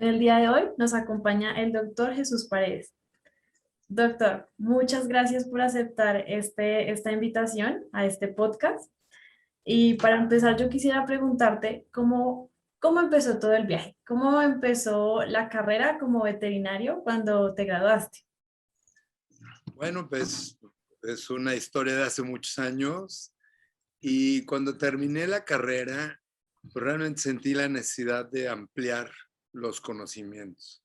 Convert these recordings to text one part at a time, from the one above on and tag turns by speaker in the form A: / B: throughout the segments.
A: El día de hoy nos acompaña el doctor Jesús Paredes. Doctor, muchas gracias por aceptar esta invitación a este podcast. Y para empezar, yo quisiera preguntarte cómo empezó todo el viaje, cómo empezó la carrera como veterinario cuando te graduaste.
B: Bueno, pues es una historia de hace muchos años y cuando terminé la carrera, pues realmente sentí la necesidad de ampliar los conocimientos.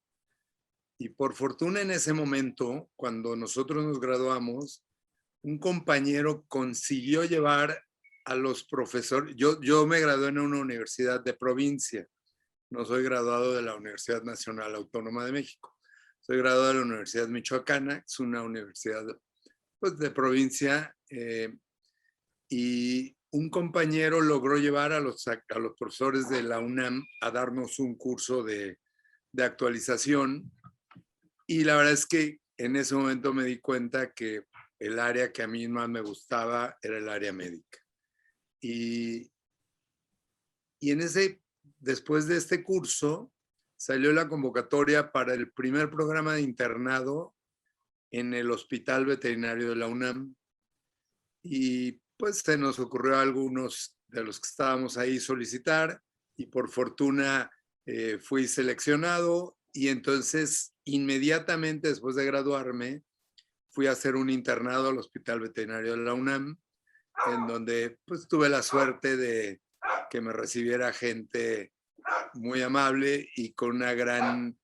B: Y por fortuna en ese momento, cuando nosotros nos graduamos, un compañero consiguió llevar a los profesores. Yo me gradué en una universidad de provincia, no soy graduado de la Universidad Nacional Autónoma de México. Soy graduado de la Universidad Michoacana, que es una universidad pues, de provincia, y un compañero logró llevar a los profesores de la UNAM a darnos un curso de actualización, y la verdad es que en ese momento me di cuenta que el área que a mí más me gustaba era el área médica. Y, y después de este curso, salió la convocatoria para el primer programa de internado en el Hospital Veterinario de la UNAM. Y pues se nos ocurrió a algunos de los que estábamos ahí solicitar y por fortuna fui seleccionado y entonces inmediatamente después de graduarme fui a hacer un internado al Hospital Veterinario de la UNAM, en donde pues tuve la suerte de que me recibiera gente muy amable y con una gran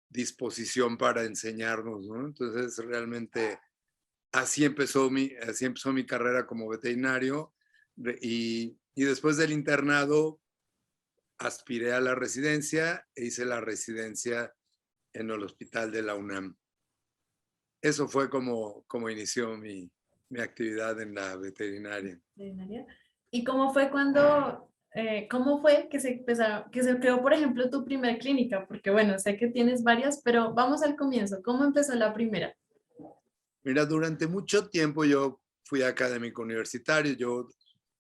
B: disposición para enseñarnos, ¿no? Entonces realmente así empezó mi carrera como veterinario y después del internado aspiré a la residencia e hice la residencia en el hospital de la UNAM. Eso fue como inició mi actividad en la veterinaria.
A: Veterinaria. ¿Y cómo fue que que se creó, por ejemplo, tu primer clínica? Porque bueno, sé que tienes varias, pero vamos al comienzo. ¿Cómo empezó la primera?
B: Mira, durante mucho tiempo yo fui académico universitario, yo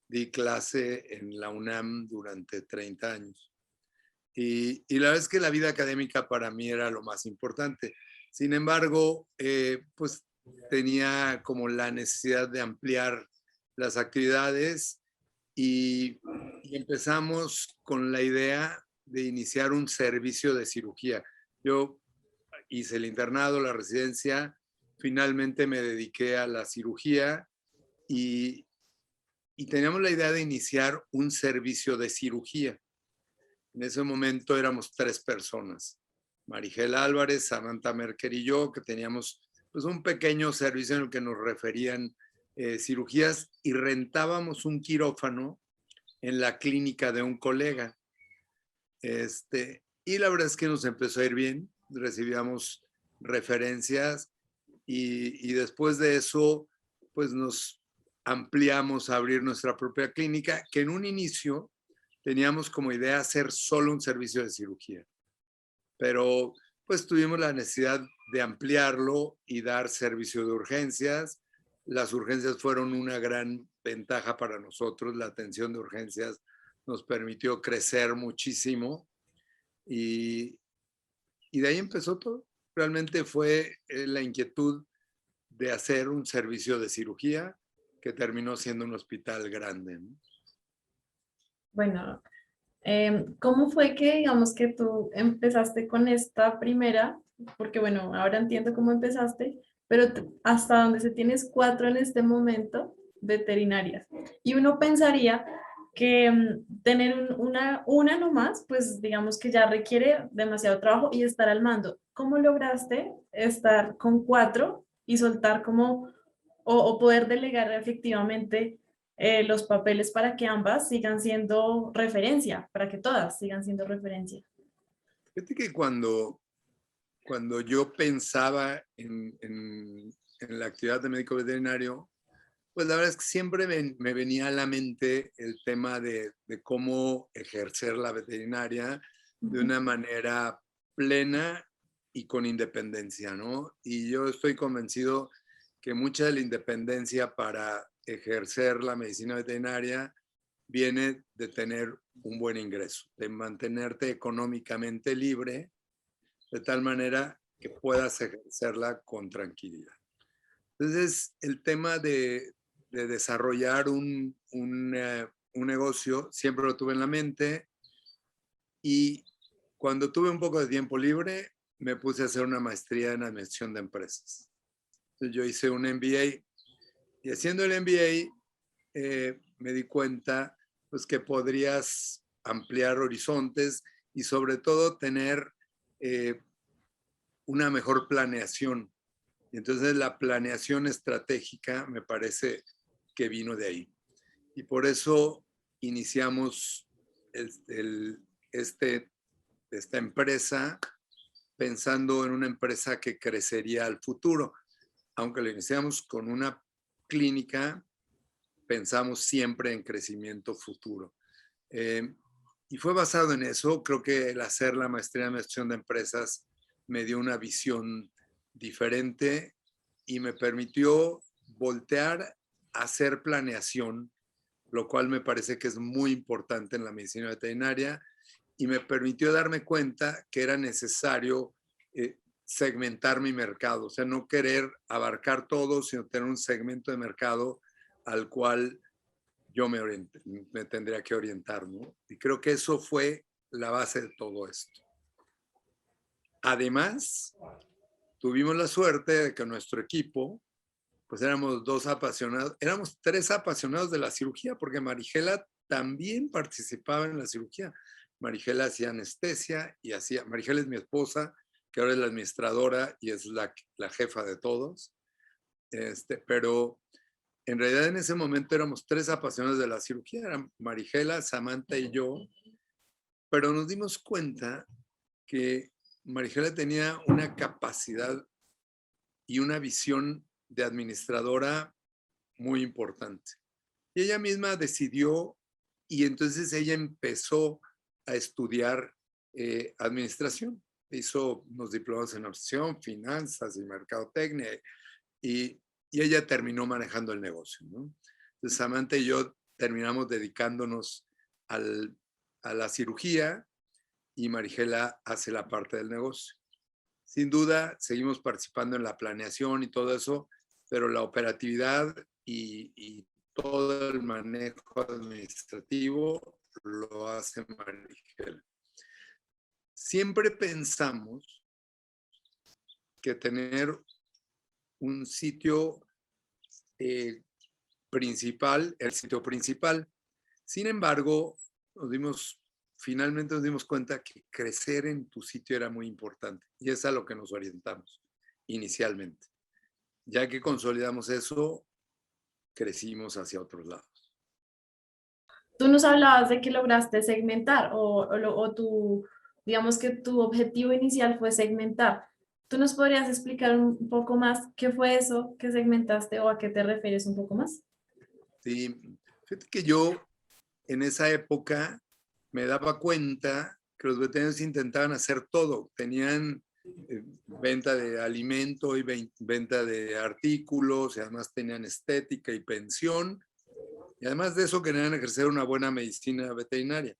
B: di clase en la UNAM durante 30 años. Y la verdad es que la vida académica para mí era lo más importante. Sin embargo, pues tenía como la necesidad de ampliar las actividades y empezamos con la idea de iniciar un servicio de cirugía. Yo hice el internado, la residencia, finalmente me dediqué a la cirugía y, y teníamos la idea de iniciar un servicio de cirugía. En ese momento éramos 3 personas, Marigel Álvarez, Samantha Merker y yo, que teníamos pues, un pequeño servicio en el que nos referían cirugías y rentábamos un quirófano en la clínica de un colega. Y la verdad es que nos empezó a ir bien, recibíamos referencias y después de eso, pues nos ampliamos a abrir nuestra propia clínica, que en un inicio teníamos como idea hacer solo un servicio de cirugía, pero pues tuvimos la necesidad de ampliarlo y dar servicio de urgencias. Las urgencias fueron una gran ventaja para nosotros, la atención de urgencias nos permitió crecer muchísimo y, y de ahí empezó todo. Realmente fue la inquietud de hacer un servicio de cirugía que terminó siendo un hospital grande, ¿no?
A: Bueno, ¿cómo fue que, digamos, que tú empezaste con esta primera? Porque bueno, ahora entiendo cómo empezaste, pero hasta donde se tienes 4 en este momento veterinarias. Y uno pensaría que tener una nomás, pues digamos que ya requiere demasiado trabajo y estar al mando. ¿Cómo lograste estar con 4 y soltar como, o poder delegar efectivamente los papeles para que ambas sigan siendo referencia, para que todas sigan siendo referencia?
B: Fíjate que cuando yo pensaba en la actividad de médico veterinario, pues la verdad es que siempre me venía a la mente el tema de cómo ejercer la veterinaria de una manera plena y con independencia, ¿no? Y yo estoy convencido que mucha de la independencia para ejercer la medicina veterinaria viene de tener un buen ingreso, de mantenerte económicamente libre de tal manera que puedas ejercerla con tranquilidad. Entonces, el tema de desarrollar un negocio siempre lo tuve en la mente, y cuando tuve un poco de tiempo libre, me puse a hacer una maestría en administración de empresas. Entonces, yo hice un MBA, y haciendo el MBA me di cuenta pues, que podrías ampliar horizontes y sobre todo tener una mejor planeación. Y entonces la planeación estratégica me parece que vino de ahí. Y por eso iniciamos esta empresa pensando en una empresa que crecería al futuro. Aunque lo iniciamos con una clínica, pensamos siempre en crecimiento futuro. Y fue basado en eso. Creo que el hacer la maestría en administración de empresas me dio una visión diferente y me permitió voltear a hacer planeación, lo cual me parece que es muy importante en la medicina veterinaria, y me permitió darme cuenta que era necesario segmentar mi mercado, o sea, no querer abarcar todo, sino tener un segmento de mercado al cual yo me tendría que orientar, ¿no? Y creo que eso fue la base de todo esto. Además, tuvimos la suerte de que nuestro equipo, pues éramos tres apasionados de la cirugía, porque Marigela también participaba en la cirugía. Marigela hacía anestesia y Marigela es mi esposa, que ahora es la administradora y es la jefa de todos. Pero en realidad en ese momento éramos tres apasionados de la cirugía, eran Marigela, Samantha y yo, pero nos dimos cuenta que Marigela tenía una capacidad y una visión de administradora muy importante. Y ella misma decidió, y entonces ella empezó a estudiar administración. Hizo unos diplomados en administración, finanzas y mercadotecnia, y ella terminó manejando el negocio, ¿no? Entonces Samantha y yo terminamos dedicándonos a la cirugía, y Marigela hace la parte del negocio. Sin duda, seguimos participando en la planeación y todo eso, pero la operatividad y todo el manejo administrativo lo hace Marigela. Siempre pensamos que tener un sitio principal, el sitio principal. Sin embargo, finalmente nos dimos cuenta que crecer en tu sitio era muy importante, y es a lo que nos orientamos inicialmente. Ya que consolidamos eso, crecimos hacia otros lados.
A: Tú nos hablabas de que lograste segmentar digamos que tu objetivo inicial fue segmentar. ¿Tú nos podrías explicar un poco más qué fue eso que segmentaste o a qué te refieres un poco más?
B: Sí, fíjate que yo en esa época me daba cuenta que los veterinarios intentaban hacer todo. Tenían venta de alimento y venta de artículos, y además tenían estética y pensión, y además de eso querían ejercer una buena medicina veterinaria,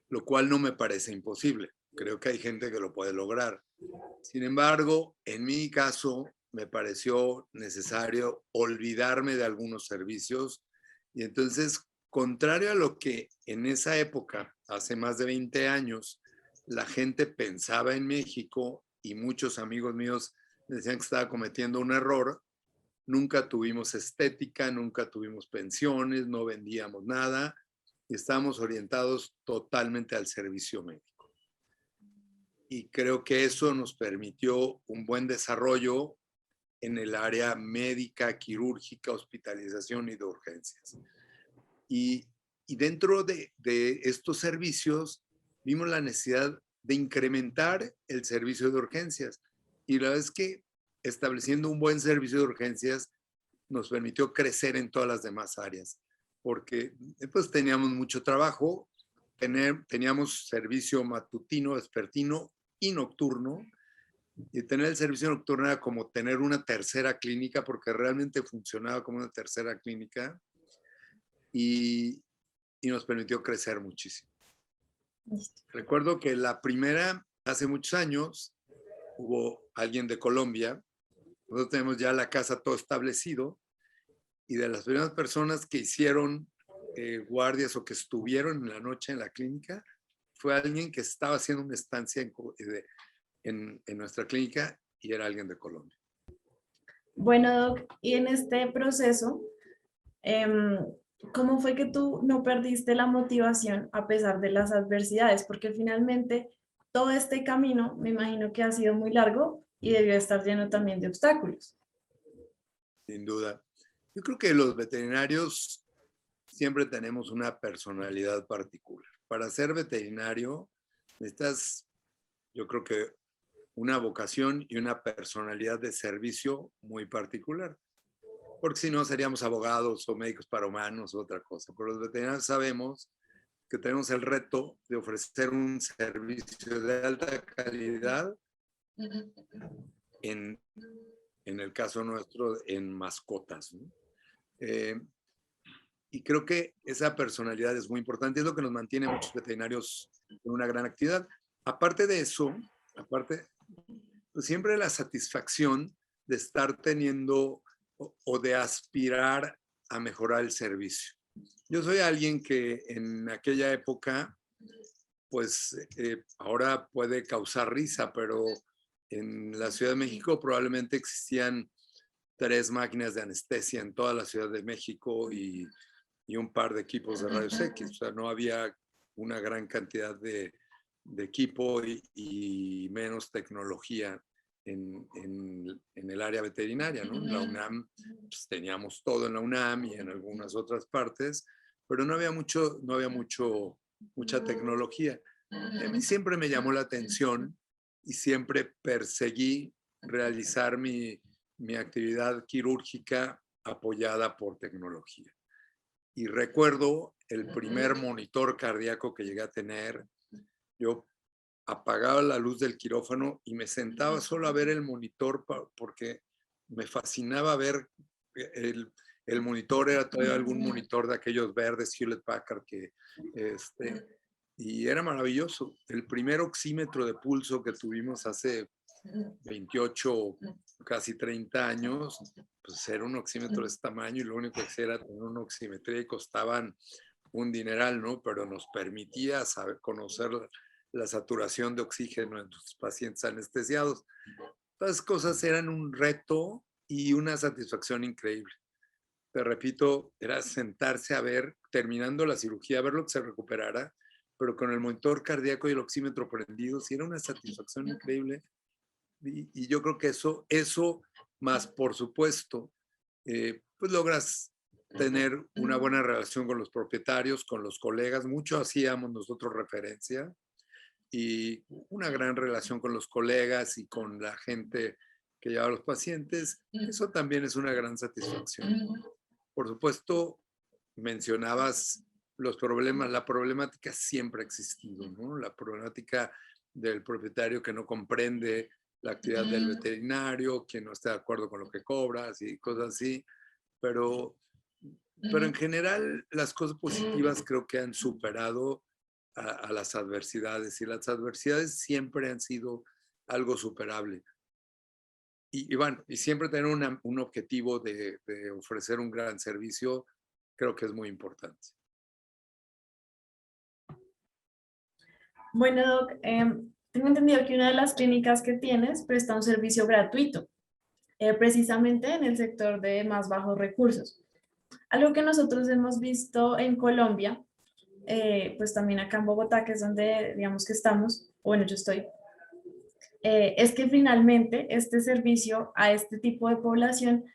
B: lo cual no me parece imposible. Creo que hay gente que lo puede lograr. Sin embargo, en mi caso, me pareció necesario olvidarme de algunos servicios, y entonces, contrario a lo que en esa época, hace más de 20 años, la gente pensaba en México, y muchos amigos míos decían que estaba cometiendo un error, nunca tuvimos estética, nunca tuvimos pensiones, no vendíamos nada, y estábamos orientados totalmente al servicio médico. Y creo que eso nos permitió un buen desarrollo en el área médica, quirúrgica, hospitalización y de urgencias. Y dentro de estos servicios vimos la necesidad de incrementar el servicio de urgencias. Y la verdad es que estableciendo un buen servicio de urgencias nos permitió crecer en todas las demás áreas, porque pues teníamos mucho trabajo, teníamos servicio matutino, vespertino y nocturno, y tener el servicio nocturno era como tener una tercera clínica, porque realmente funcionaba como una tercera clínica, y nos permitió crecer muchísimo. Recuerdo que la primera hace muchos años hubo alguien de Colombia. Nosotros tenemos ya la casa todo establecido y de las primeras personas que hicieron guardias o que estuvieron en la noche en la clínica fue alguien que estaba haciendo una estancia en nuestra clínica y era alguien de Colombia.
A: Bueno, Doc, y en este proceso, ¿cómo fue que tú no perdiste la motivación a pesar de las adversidades? Porque finalmente todo este camino me imagino que ha sido muy largo y debió estar lleno también de obstáculos.
B: Sin duda. Yo creo que los veterinarios siempre tenemos una personalidad particular. Para ser veterinario necesitas, yo creo que una vocación y una personalidad de servicio muy particular. Porque si no seríamos abogados o médicos para humanos o otra cosa. Pero los veterinarios sabemos que tenemos el reto de ofrecer un servicio de alta calidad en el caso nuestro, en mascotas, ¿no? Y creo que esa personalidad es muy importante, es lo que nos mantiene a muchos veterinarios en una gran actividad. Aparte de eso, pues siempre la satisfacción de estar teniendo o de aspirar a mejorar el servicio. Yo soy alguien que en aquella época, pues ahora puede causar risa, pero en la Ciudad de México probablemente existían 3 máquinas de anestesia en toda la Ciudad de México y un par de equipos de rayos X. O sea, no había una gran cantidad de equipo y menos tecnología en el área veterinaria, ¿no? En la UNAM pues, teníamos todo en la UNAM y en algunas otras partes, pero no había mucha tecnología. A mí siempre me llamó la atención y siempre perseguí realizar mi actividad quirúrgica apoyada por tecnología. Y recuerdo el primer monitor cardíaco que llegué a tener. Yo apagaba la luz del quirófano y me sentaba solo a ver el monitor porque me fascinaba ver el monitor. Era todavía algún monitor de aquellos verdes Hewlett Packard y era maravilloso. El primer oxímetro de pulso que tuvimos hace 28, casi 30 años, pues era un oxímetro de este tamaño y lo único que hacía era tener una oximetría y costaban un dineral, ¿no? Pero nos permitía conocer la saturación de oxígeno en los pacientes anestesiados. Todas cosas eran un reto y una satisfacción increíble. Te repito, era sentarse a ver, terminando la cirugía, a ver lo que se recuperara, pero con el monitor cardíaco y el oxímetro prendidos, y era una satisfacción increíble. Y yo creo que eso más, por supuesto, pues logras tener una buena relación con los propietarios, con los colegas. Mucho hacíamos nosotros referencia y una gran relación con los colegas y con la gente que lleva a los pacientes. Eso también es una gran satisfacción. Por supuesto, mencionabas los problemas. La problemática siempre ha existido, ¿no? La problemática del propietario que no comprende la actividad del veterinario, que no está de acuerdo con lo que cobras y cosas así, pero en general las cosas positivas creo que han superado a las adversidades y las adversidades siempre han sido algo superable. Y bueno, y siempre tener un objetivo de ofrecer un gran servicio creo que es muy importante.
A: Bueno, Doc, tengo entendido que una de las clínicas que tienes presta un servicio gratuito, precisamente en el sector de más bajos recursos. Algo que nosotros hemos visto en Colombia, pues también acá en Bogotá, que es donde digamos que estamos, bueno, yo estoy, es que finalmente este servicio a este tipo de población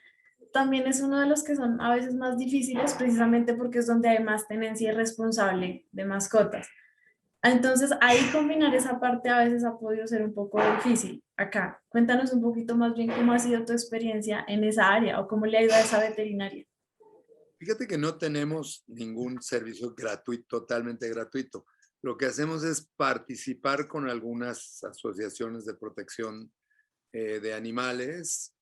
A: también es uno de los que son a veces más difíciles, precisamente porque es donde hay más tenencia irresponsable de mascotas. Entonces, ahí combinar esa parte a veces ha podido ser un poco difícil. Acá, cuéntanos un poquito más bien cómo ha sido tu experiencia en esa área o cómo le ha ido a esa veterinaria.
B: Fíjate que no tenemos ningún servicio gratuito, totalmente gratuito. Lo que hacemos es participar con algunas asociaciones de protección de animales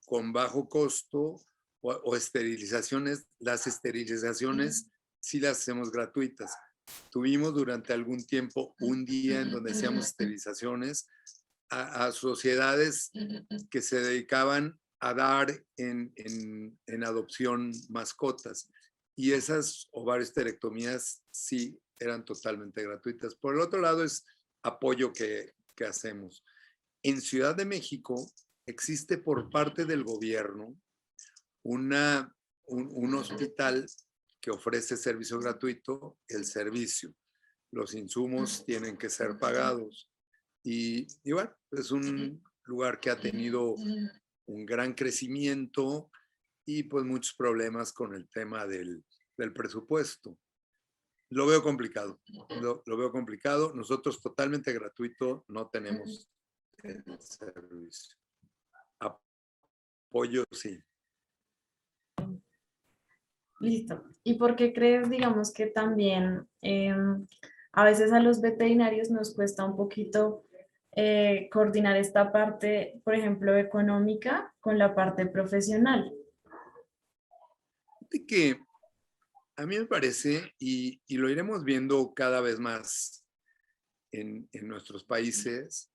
B: con bajo costo o esterilizaciones. Las esterilizaciones sí las hacemos gratuitas, Tuvimos durante algún tiempo un día en donde hacíamos esterilizaciones a sociedades que se dedicaban a dar en adopción mascotas. Y esas ovarioesterectomías sí eran totalmente gratuitas. Por el otro lado es apoyo que hacemos. En Ciudad de México existe por parte del gobierno un hospital que ofrece servicio gratuito, el servicio. Los insumos tienen que ser pagados. Y bueno, es un lugar que ha tenido un gran crecimiento y pues muchos problemas con el tema del presupuesto. Lo veo complicado, lo veo complicado. Nosotros totalmente gratuito no tenemos el servicio. Apoyo, sí.
A: Listo. ¿Y por qué crees, digamos, que también a veces a los veterinarios nos cuesta un poquito coordinar esta parte, por ejemplo, económica con la parte profesional?
B: De que a mí me parece, y lo iremos viendo cada vez más en nuestros países,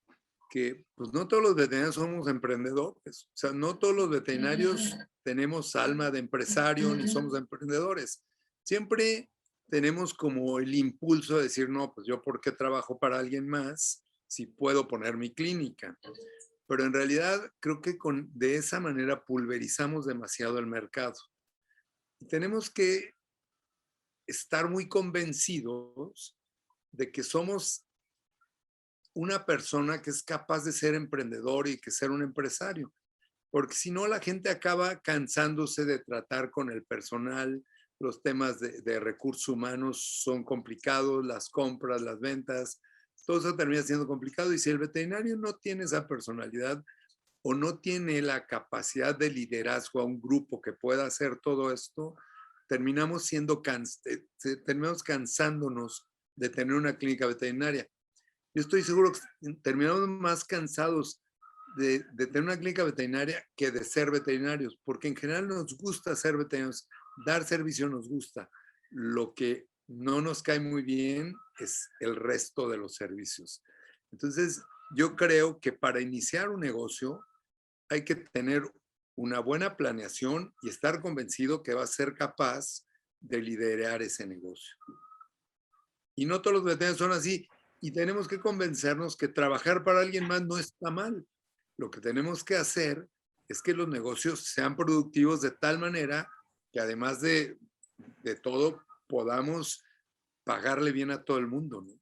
B: que pues no todos los veterinarios somos emprendedores. O sea, no todos los veterinarios tenemos alma de empresario ni somos emprendedores. Siempre tenemos como el impulso de decir, no, pues yo por qué trabajo para alguien más si puedo poner mi clínica. Pero en realidad creo que de esa manera pulverizamos demasiado el mercado. Y tenemos que estar muy convencidos de que somos una persona que es capaz de ser emprendedor y que ser un empresario, porque si no la gente acaba cansándose de tratar con el personal, los temas de recursos humanos son complicados, las compras, las ventas, todo eso termina siendo complicado y si el veterinario no tiene esa personalidad o no tiene la capacidad de liderazgo a un grupo que pueda hacer todo esto, terminamos terminamos cansándonos de tener una clínica veterinaria. Yo estoy seguro que terminamos más cansados de tener una clínica veterinaria que de ser veterinarios, porque en general nos gusta ser veterinarios, dar servicio nos gusta. Lo que no nos cae muy bien es el resto de los servicios. Entonces, yo creo que para iniciar un negocio hay que tener una buena planeación y estar convencido que va a ser capaz de liderar ese negocio. Y no todos los veterinarios son así. Y tenemos que convencernos que trabajar para alguien más no está mal. Lo que tenemos que hacer es que los negocios sean productivos de tal manera que además de todo podamos pagarle bien a todo el mundo, ¿no?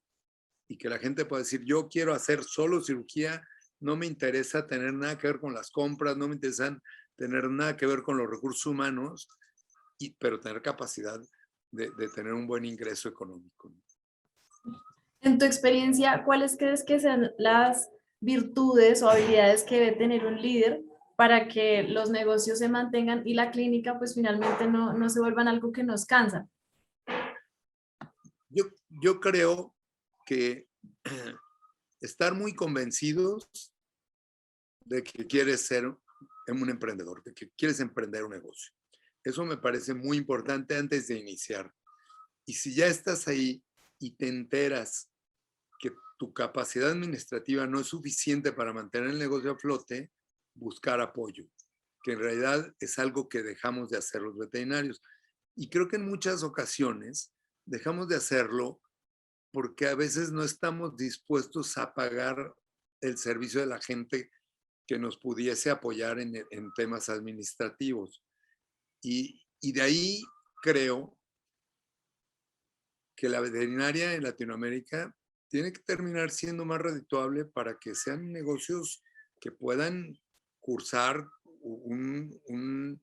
B: Y que la gente pueda decir, yo quiero hacer solo cirugía, no me interesa tener nada que ver con las compras, no me interesa tener nada que ver con los recursos humanos, pero tener capacidad de tener un buen ingreso económico, ¿no?
A: En tu experiencia, ¿cuáles crees que sean las virtudes o habilidades que debe tener un líder para que los negocios se mantengan y la clínica pues finalmente no se vuelvan algo que nos cansa?
B: Yo creo que estar muy convencidos de que quieres ser un emprendedor, de que quieres emprender un negocio. Eso me parece muy importante antes de iniciar. Y si ya estás ahí y te enteras que tu capacidad administrativa no es suficiente para mantener el negocio a flote, buscar apoyo, que en realidad es algo que dejamos de hacer los veterinarios. Y creo que en muchas ocasiones dejamos de hacerlo porque a veces no estamos dispuestos a pagar el servicio de la gente que nos pudiese apoyar en temas administrativos. Y de ahí creo que la veterinaria en Latinoamérica tiene que terminar siendo más redituable para que sean negocios que puedan cursar un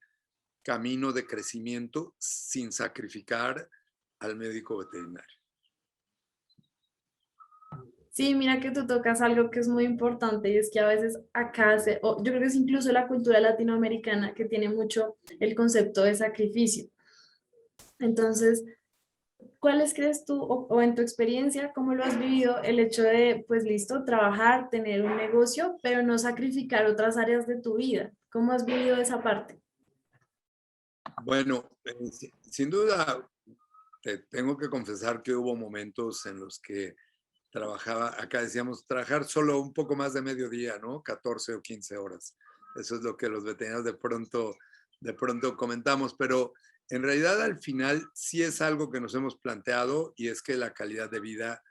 B: camino de crecimiento sin sacrificar al médico veterinario.
A: Sí, mira que tú tocas algo que es muy importante y es que a veces acá yo creo que es incluso la cultura latinoamericana que tiene mucho el concepto de sacrificio. Entonces, ¿cuáles crees tú o en tu experiencia, cómo lo has vivido el hecho de, pues listo, trabajar, tener un negocio, pero no sacrificar otras áreas de tu vida? ¿Cómo has vivido esa parte?
B: Bueno, sin duda, te tengo que confesar que hubo momentos en los que trabajaba, acá decíamos, trabajar solo un poco más de mediodía, ¿no? 14 o 15 horas. Eso es lo que los veteranos de pronto comentamos, pero en realidad al final sí es algo que nos hemos planteado y es que la calidad de vida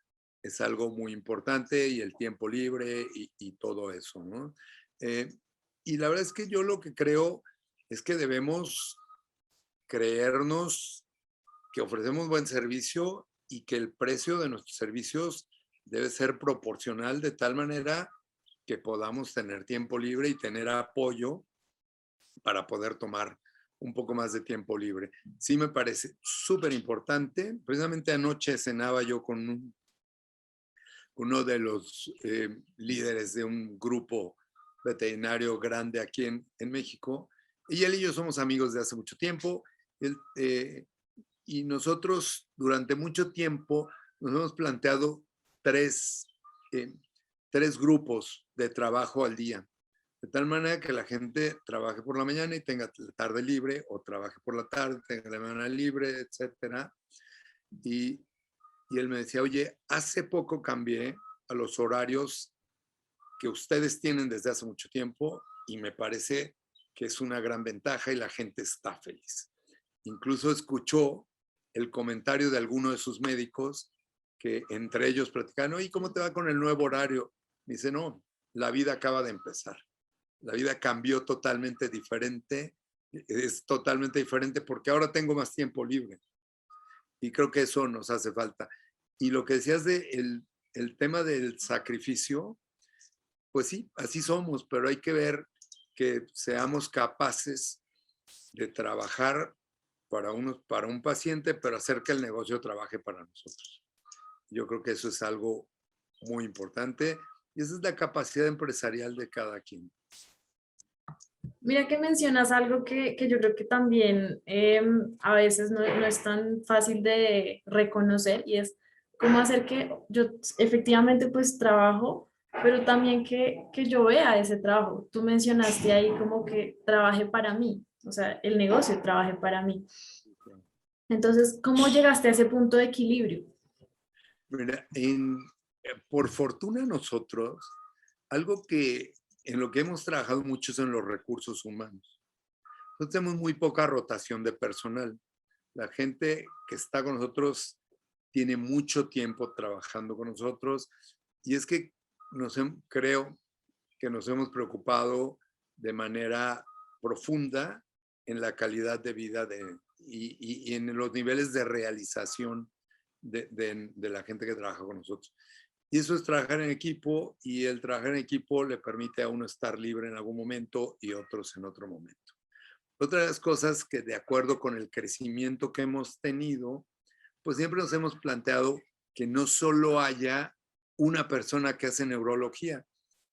B: es algo muy importante y el tiempo libre y todo eso, ¿no? Eh, y la verdad es que yo lo que creo es que debemos creernos que ofrecemos buen servicio y que el precio de nuestros servicios debe ser proporcional de tal manera que podamos tener tiempo libre y tener apoyo para poder tomar un poco más de tiempo libre. Sí me parece súper importante. Precisamente anoche cenaba yo con uno de los líderes de un grupo veterinario grande aquí en México, y él y yo somos amigos de hace mucho tiempo. Él, y nosotros durante mucho tiempo nos hemos planteado tres, eh, tres grupos de trabajo al día, de tal manera que la gente trabaje por la mañana y tenga la tarde libre, o trabaje por la tarde, tenga la mañana libre, etcétera. Y, y él me decía, oye, hace poco cambié a los horarios que ustedes tienen desde hace mucho tiempo y me parece que es una gran ventaja y la gente está feliz. Incluso escuchó el comentario de alguno de sus médicos que entre ellos platicaban, ¿y cómo te va con el nuevo horario? Dice, no, la vida acaba de empezar. La vida cambió totalmente diferente, es totalmente diferente porque ahora tengo más tiempo libre. Y creo que eso nos hace falta. Y lo que decías de el tema del sacrificio, pues sí, así somos, pero hay que ver que seamos capaces de trabajar para un paciente, pero hacer que el negocio trabaje para nosotros. Yo creo que eso es algo muy importante y esa es la capacidad empresarial de cada quien.
A: Mira que mencionas algo que yo creo que también a veces no es tan fácil de reconocer y es cómo hacer que yo efectivamente pues trabajo, pero también que yo vea ese trabajo. Tú mencionaste ahí como que trabaje para mí, o sea, el negocio trabaje para mí. Entonces, ¿cómo llegaste a ese punto de equilibrio?
B: Mira, por fortuna nosotros, algo que en lo que hemos trabajado mucho es en los recursos humanos. Nosotros tenemos muy poca rotación de personal. La gente que está con nosotros tiene mucho tiempo trabajando con nosotros y es que creo que nos hemos preocupado de manera profunda en la calidad de vida y en los niveles de realización de la gente que trabaja con nosotros. Y eso es trabajar en equipo y el trabajar en equipo le permite a uno estar libre en algún momento y otros en otro momento. Otra de las cosas que de acuerdo con el crecimiento que hemos tenido, pues siempre nos hemos planteado que no solo haya una persona que hace neurología,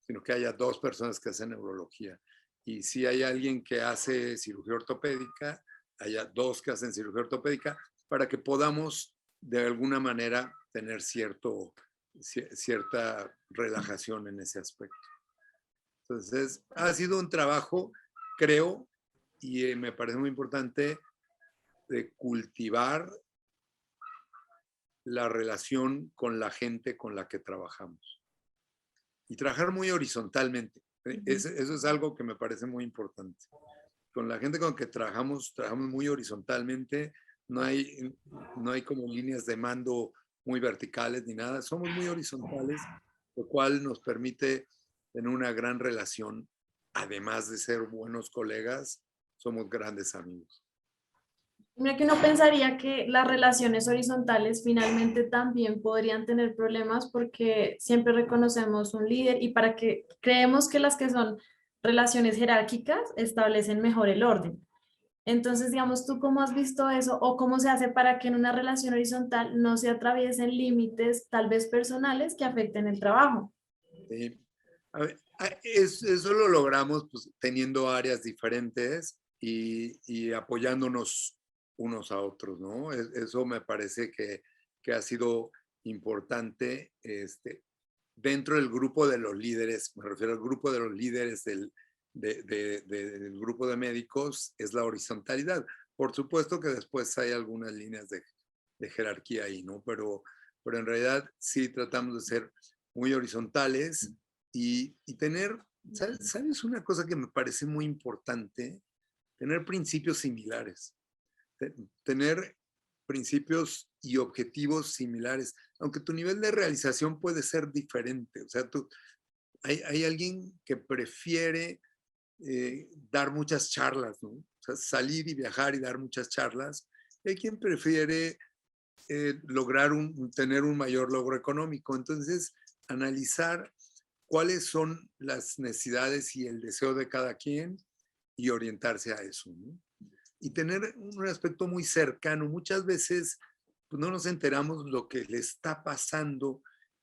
B: sino que haya dos personas que hacen neurología. Y si hay alguien que hace cirugía ortopédica, haya dos que hacen cirugía ortopédica, para que podamos de alguna manera tener cierta relajación en ese aspecto. Entonces, ha sido un trabajo, creo, y me parece muy importante, de cultivar la relación con la gente con la que trabajamos. Y trabajar muy horizontalmente. Eso es algo que me parece muy importante. Con la gente con la que trabajamos muy horizontalmente. No hay como líneas de mando muy verticales ni nada. Somos muy horizontales, lo cual nos permite tener una gran relación. Además de ser buenos colegas, somos grandes amigos.
A: Mira que uno pensaría que las relaciones horizontales finalmente también podrían tener problemas porque siempre reconocemos un líder y para que creemos que las que son relaciones jerárquicas establecen mejor el orden. Entonces, digamos, ¿tú cómo has visto eso o cómo se hace para que en una relación horizontal no se atraviesen límites tal vez personales que afecten el trabajo?
B: Sí. A ver, eso lo logramos pues, teniendo áreas diferentes y apoyándonos unos a otros, ¿no? Eso me parece que ha sido importante dentro del grupo de los líderes, me refiero al grupo de los líderes del grupo de médicos, es la horizontalidad. Por supuesto que después hay algunas líneas de jerarquía ahí, ¿no? Pero en realidad sí tratamos de ser muy horizontales y tener, ¿sabes una cosa que me parece muy importante? Tener principios similares, tener principios y objetivos similares, aunque tu nivel de realización puede ser diferente. O sea, hay alguien que prefiere dar muchas charlas, ¿no? O sea, salir y viajar y dar muchas charlas. Hay quien prefiere tener un mayor logro económico. Entonces, analizar cuáles son las necesidades y el deseo de cada quien y orientarse a eso, ¿no? Y tener un aspecto muy cercano. Muchas veces pues, no nos enteramos lo que le está pasando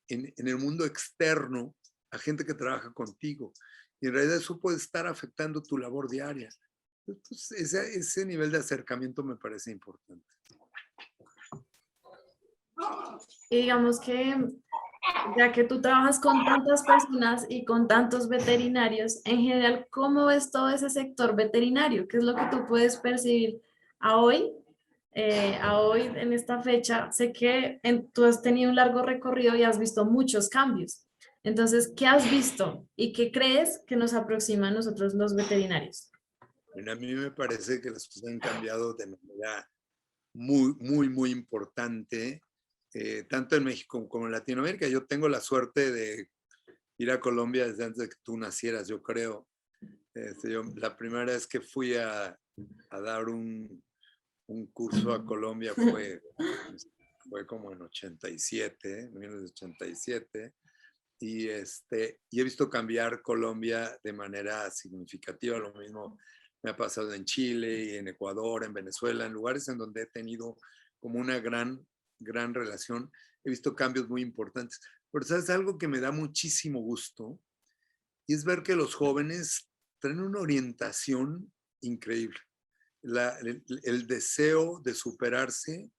B: en el mundo externo a gente que trabaja contigo. Y en realidad eso puede estar afectando tu labor diaria. Entonces, ese nivel de acercamiento me parece importante.
A: Y digamos que ya que tú trabajas con tantas personas y con tantos veterinarios, en general, ¿cómo ves todo ese sector veterinario? ¿Qué es lo que tú puedes percibir a hoy? A hoy, en esta fecha, sé que tú has tenido un largo recorrido y has visto muchos cambios. Entonces, ¿qué has visto y qué crees que nos aproxima a nosotros los veterinarios?
B: Bueno, a mí me parece que las cosas han cambiado de manera muy, muy, muy importante, tanto en México como en Latinoamérica. Yo tengo la suerte de ir a Colombia desde antes de que tú nacieras, yo creo. La primera vez que fui a dar un curso a Colombia fue como en 87, en 1987, y he visto cambiar Colombia de manera significativa. Lo mismo me ha pasado en Chile y en Ecuador, en Venezuela, en lugares en donde he tenido como una gran relación. He visto cambios muy importantes. Pero ¿sabes algo que me da muchísimo gusto? Y es ver que los jóvenes traen una orientación increíble. El deseo de superarse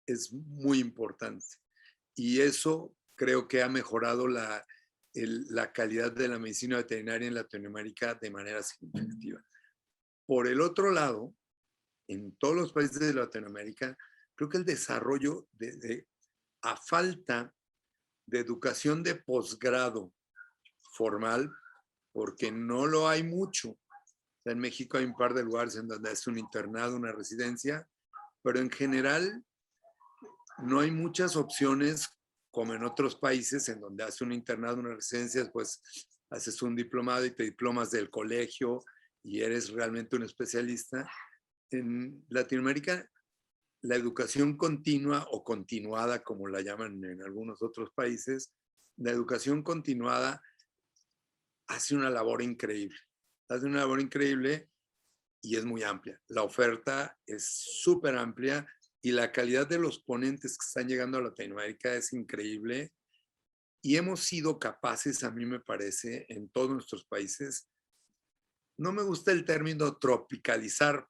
B: es muy importante. Y eso creo que ha mejorado la calidad de la medicina veterinaria en Latinoamérica de manera significativa. Por el otro lado, en todos los países de Latinoamérica, creo que el desarrollo a falta de educación de posgrado formal, porque no lo hay mucho. O sea, en México hay un par de lugares en donde es un internado, una residencia, pero en general no hay muchas opciones como en otros países en donde haces un internado, una residencia, después haces un diplomado y te diplomas del colegio y eres realmente un especialista. En Latinoamérica, la educación continua o continuada, como la llaman en algunos otros países, la educación continuada hace una labor increíble. Hace una labor increíble y es muy amplia. La oferta es súper amplia y la calidad de los ponentes que están llegando a Latinoamérica es increíble. Y hemos sido capaces, a mí me parece, en todos nuestros países, no me gusta el término tropicalizar,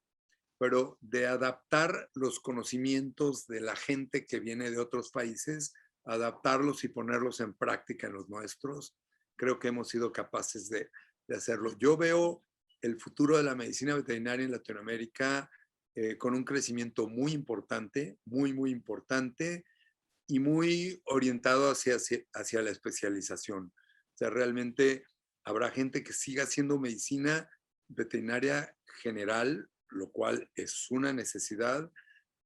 B: pero de adaptar los conocimientos de la gente que viene de otros países, adaptarlos y ponerlos en práctica en los nuestros. Creo que hemos sido capaces de hacerlo. Yo veo el futuro de la medicina veterinaria en Latinoamérica con un crecimiento muy importante, muy, muy importante y muy orientado hacia la especialización. O sea, realmente habrá gente que siga haciendo medicina veterinaria general, lo cual es una necesidad,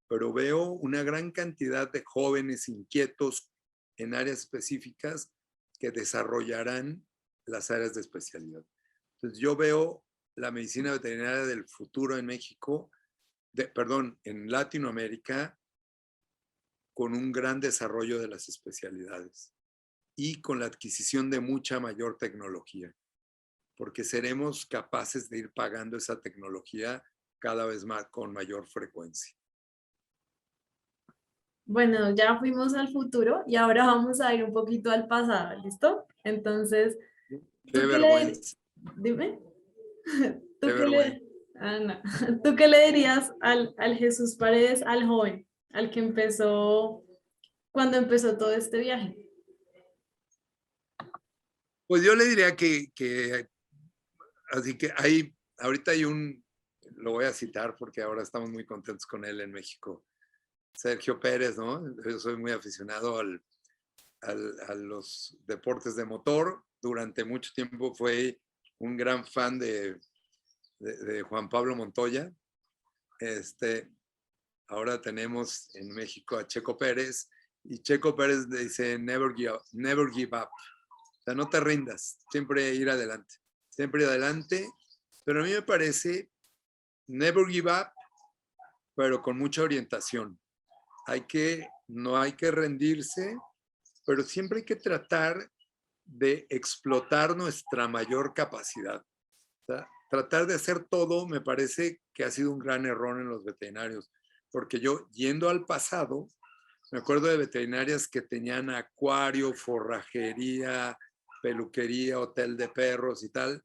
B: pero veo una gran cantidad de jóvenes inquietos en áreas específicas que desarrollarán las áreas de especialidad. Entonces yo veo la medicina veterinaria del futuro en México, en Latinoamérica, con un gran desarrollo de las especialidades y con la adquisición de mucha mayor tecnología, porque seremos capaces de ir pagando esa tecnología cada vez más con mayor frecuencia.
A: Bueno, ya fuimos al futuro y ahora vamos a ir un poquito al pasado, ¿listo? Entonces,
B: Qué
A: ¿tú qué le,
B: vergüenza,
A: dime,
B: qué
A: ¿tú qué
B: vergüenza.
A: le, no. ¿Tú qué le dirías al Jesús Paredes, al joven, al que empezó, cuando empezó todo este viaje?
B: Pues yo le diría así que ahorita lo voy a citar porque ahora estamos muy contentos con él en México. Sergio Pérez, ¿no? Yo soy muy aficionado a los deportes de motor. Durante mucho tiempo fue un gran fan de Juan Pablo Montoya. Ahora tenemos en México a Checo Pérez, y Checo Pérez dice never give up. O sea, no te rindas, siempre ir adelante, siempre ir adelante. Pero a mí me parece never give up, pero con mucha orientación. No hay que rendirse, pero siempre hay que tratar de explotar nuestra mayor capacidad. O sea, tratar de hacer todo me parece que ha sido un gran error en los veterinarios, porque yo, yendo al pasado, me acuerdo de veterinarias que tenían acuario, forrajería, peluquería, hotel de perros y tal.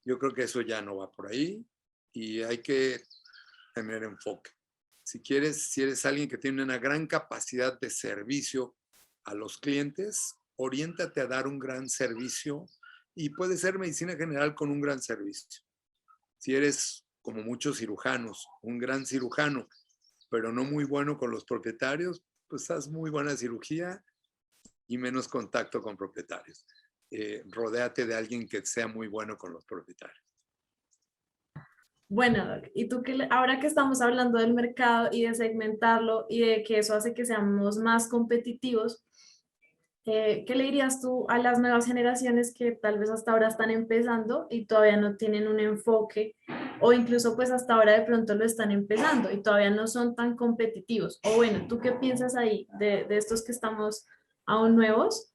B: Yo creo que eso ya no va por ahí y hay que tener enfoque. Si eres alguien que tiene una gran capacidad de servicio a los clientes, oriéntate a dar un gran servicio, y puede ser medicina general con un gran servicio. Si eres, como muchos cirujanos, un gran cirujano, pero no muy bueno con los propietarios, pues haz muy buena cirugía y menos contacto con propietarios. Rodéate de alguien que sea muy bueno con los propietarios.
A: Bueno, Doc, y tú ahora que estamos hablando del mercado y de segmentarlo y de que eso hace que seamos más competitivos, ¿qué le dirías tú a las nuevas generaciones que tal vez hasta ahora están empezando y todavía no tienen un enfoque, o incluso pues hasta ahora de pronto lo están empezando y todavía no son tan competitivos? O bueno, ¿tú qué piensas ahí de estos que estamos aún nuevos?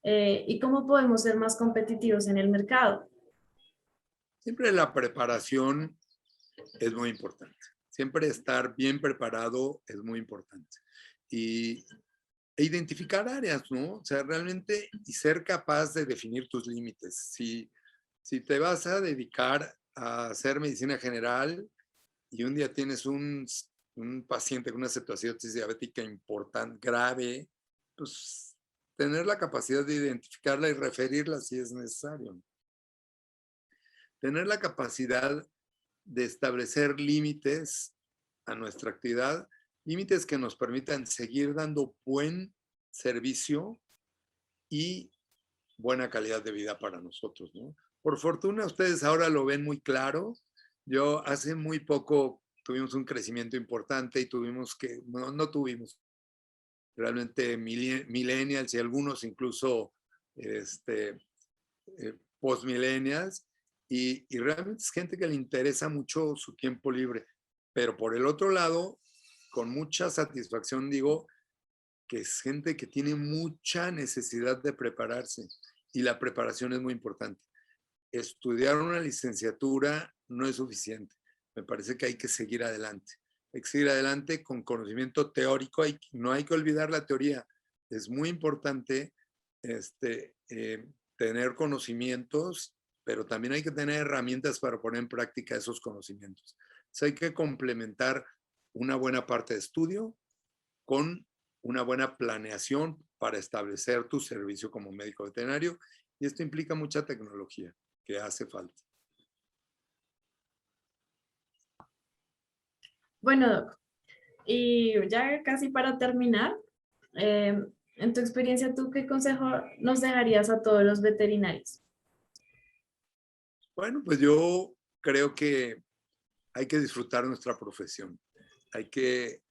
A: ¿Y cómo podemos ser más competitivos en el mercado?
B: Siempre la preparación es muy importante. Siempre estar bien preparado es muy importante. E identificar áreas, ¿no? O sea, realmente, y ser capaz de definir tus límites. Si te vas a dedicar a hacer medicina general y un día tienes un paciente con una cetoacidosis diabética importante, grave, pues tener la capacidad de identificarla y referirla si es necesario. Tener la capacidad de establecer límites a nuestra actividad, límites que nos permitan seguir dando buen servicio y buena calidad de vida para nosotros, ¿no? Por fortuna, ustedes ahora lo ven muy claro. Yo hace muy poco tuvimos un crecimiento importante y no tuvimos realmente millennials y algunos incluso post-millennials, y realmente es gente que le interesa mucho su tiempo libre. Pero por el otro lado, con mucha satisfacción digo que es gente que tiene mucha necesidad de prepararse, y la preparación es muy importante. Estudiar una licenciatura no es suficiente. Me parece que hay que seguir adelante. Hay que seguir adelante con conocimiento teórico. No hay que olvidar la teoría. Es muy importante tener conocimientos, pero también hay que tener herramientas para poner en práctica esos conocimientos. Entonces hay que complementar una buena parte de estudio con una buena planeación para establecer tu servicio como médico veterinario, y esto implica mucha tecnología que hace falta.
A: Bueno, Doc, y ya casi para terminar, en tu experiencia, ¿tú qué consejo nos dejarías a todos los veterinarios?
B: Bueno, pues yo creo que hay que disfrutar nuestra profesión. Hay que,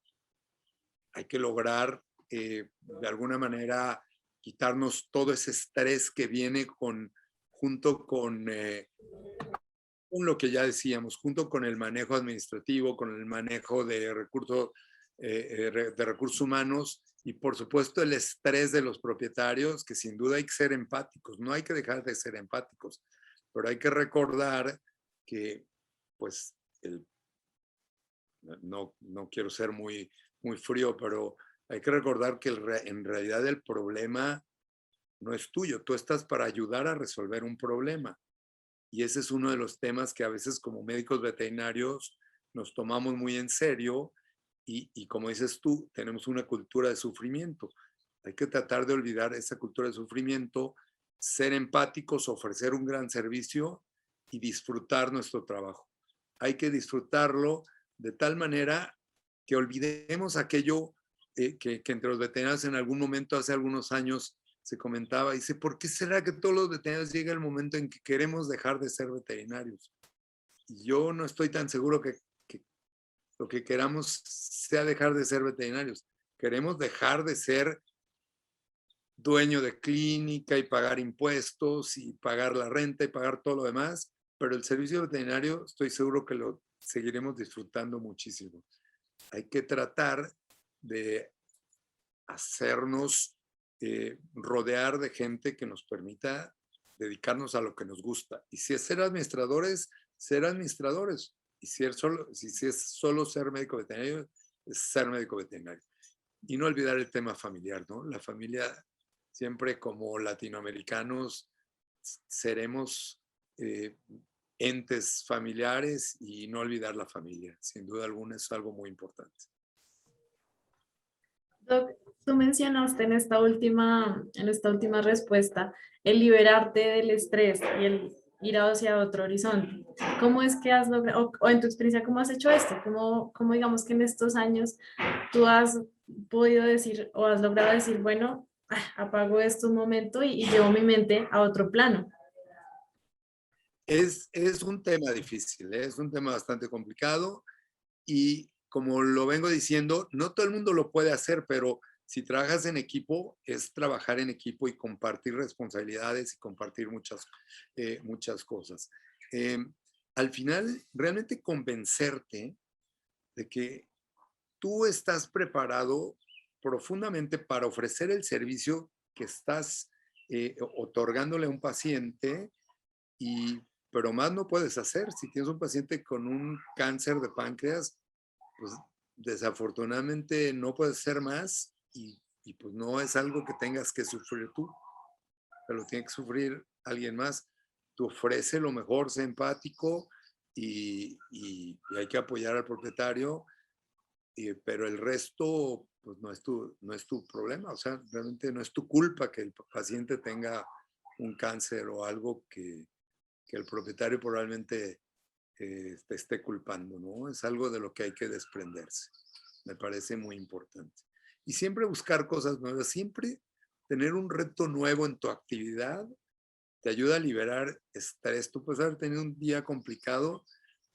B: hay que lograr de alguna manera quitarnos todo ese estrés que viene junto con lo que ya decíamos, junto con el manejo administrativo, con el manejo de recursos humanos, y por supuesto el estrés de los propietarios, que sin duda hay que ser empáticos. No hay que dejar de ser empáticos, pero hay que recordar que, pues, no quiero ser muy frío, pero hay que recordar que en realidad el problema no es tuyo. Tú estás para ayudar a resolver un problema. Y ese es uno de los temas que a veces como médicos veterinarios nos tomamos muy en serio, y como dices tú, tenemos una cultura de sufrimiento. Hay que tratar de olvidar esa cultura de sufrimiento, ser empáticos, ofrecer un gran servicio y disfrutar nuestro trabajo. Hay que disfrutarlo de tal manera que olvidemos aquello que entre los veterinarios en algún momento, hace algunos años, se comentaba, dice, ¿por qué será que todos los veterinarios llega el momento en que queremos dejar de ser veterinarios? Y yo no estoy tan seguro que lo que queramos sea dejar de ser veterinarios. Queremos dejar de ser dueño de clínica y pagar impuestos y pagar la renta y pagar todo lo demás, pero el servicio veterinario estoy seguro que lo seguiremos disfrutando muchísimo. Hay que tratar de hacernos rodear de gente que nos permita dedicarnos a lo que nos gusta. Y si es ser administradores, ser administradores. Y si es solo ser médico veterinario, es ser médico veterinario. Y no olvidar el tema familiar, ¿no? La familia, siempre como latinoamericanos, seremos entes familiares y no olvidar la familia. Sin duda alguna es algo muy importante.
A: Doc, tú mencionaste en esta última respuesta el liberarte del estrés y el ir hacia otro horizonte. ¿Cómo es que has logrado, o en tu experiencia, cómo has hecho esto? ¿Cómo digamos que en estos años tú has podido decir o has logrado decir, bueno, apago esto un momento y llevo mi mente a otro plano?
B: Es un tema difícil, es un tema bastante complicado y como lo vengo diciendo, no todo el mundo lo puede hacer, pero si trabajas en equipo, es trabajar en equipo y compartir responsabilidades y compartir muchas cosas. Al final, realmente convencerte de que tú estás preparado profundamente para ofrecer el servicio que estás otorgándole a un paciente, pero más no puedes hacer. Si tienes un paciente con un cáncer de páncreas, pues desafortunadamente no puedes hacer más y pues no es algo que tengas que sufrir tú, pero lo tiene que sufrir alguien más. Tú ofrece lo mejor, sé empático y hay que apoyar al propietario, pero el resto pues no es tu problema, o sea, realmente no es tu culpa que el paciente tenga un cáncer o algo que el propietario probablemente te esté culpando, ¿no? Es algo de lo que hay que desprenderse. Me parece muy importante. Y siempre buscar cosas nuevas, siempre tener un reto nuevo en tu actividad te ayuda a liberar estrés. Tú puedes haber tenido un día complicado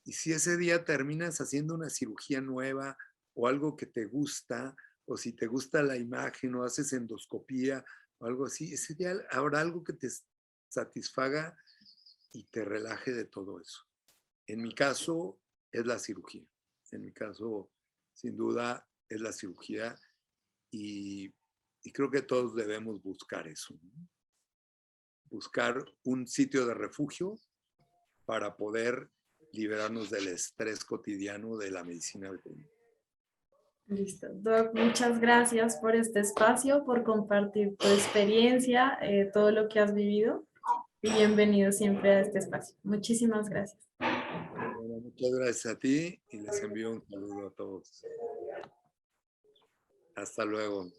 B: y si ese día terminas haciendo una cirugía nueva o algo que te gusta, o si te gusta la imagen o haces endoscopía o algo así, ese día habrá algo que te satisfaga y te relaje de todo eso. En mi caso es la cirugía. En mi caso, sin duda, es la cirugía y creo que todos debemos buscar eso, ¿no? Buscar un sitio de refugio para poder liberarnos del estrés cotidiano de la medicina veterinaria.
A: Listo. Doc, muchas gracias por este espacio, por compartir tu experiencia, todo lo que has vivido. Y bienvenido siempre a este espacio. Muchísimas gracias.
B: Bueno, muchas gracias a ti y les envío un saludo a todos. Hasta luego.